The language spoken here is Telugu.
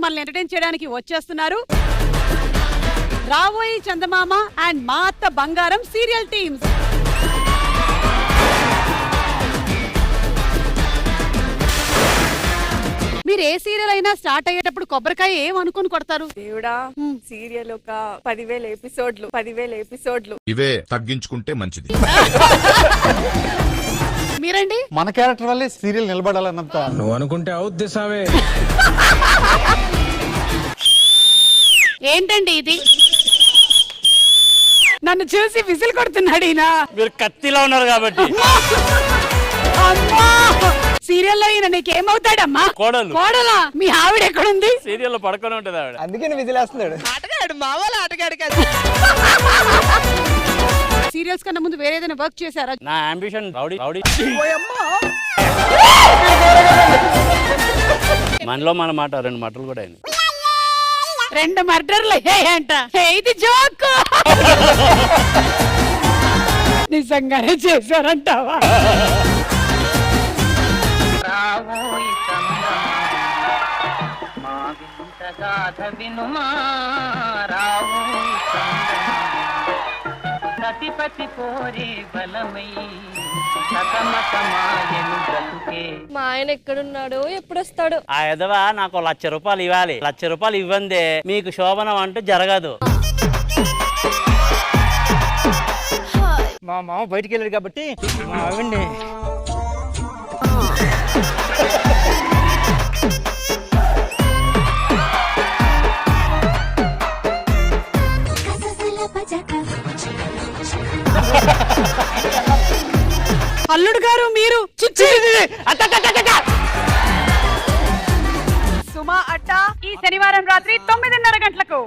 మనల్ని ఎంటర్టైన్ చేయడానికి వచ్చేస్తున్నారు రావోయి చందమామ అండ్ మా అత్త బంగారం సీరియల్ టీమ్స్. మీరు ఏ సీరియల్ అయినా స్టార్ట్ అయ్యేటప్పుడు కొబ్బరికాయ ఏం అనుకుని కొడతారు? దేవుడా, సీరియల్ ఒక 10,000 ఎపిసోడ్లు ఇవే తగ్గించుకుంటే మంచిది. మీరండి? మన క్యారెక్టర్ వల్లే సీరియల్ నిలబడాలన్నంత. నువ్వు అనుకుంటే అవుద్ది సామే. ఏంటండి ఇది? నన్ను చూసి విసిల్ కొడుతున్నాడు ఈయన. మీరు కత్తిలో ఉన్నారు కాబట్టి. సీరియల్లో ఈయన నీకేమవుతాడమ్మా? కోడలు. కోడలా? మీ ఆవిడ ఎక్కడుంది? సీరియల్లో పడుకొని ఉంటది ఆవిడ. అందుకే విజిలేస్తున్నాడు. ఆటగాడు, మావాళ్ళు ఆటగాడు కదా. సీరియల్స్ కన్నా ముందు వేరే ఏదైనా వర్క్ చేశారా? నా అంబిషన్ రౌడీ రౌడీ. మనలో మన మాట 2 మటలు కూడా అయినాయి. 2 మర్డర్లు అంట. ఇది జోక్. నిజంగానే చేశారంటావా? మా ఆయన ఎక్కడున్నాడో ఎప్పుడొస్తాడు? ఆ ఎదవా నాకు 1,00,000 రూపాయలు ఇవ్వాలి. 1,00,000 రూపాయలు ఇవ్వందే మీకు శోభనం అంటూ జరగదు. మా మామ బయటికి వెళ్ళాడు కాబట్టి మా ఆవిడ్ని అల్లుడు గారు మీరు సుమా అడ్డా ఈ శనివారం రాత్రి 9:30 గంటలకు.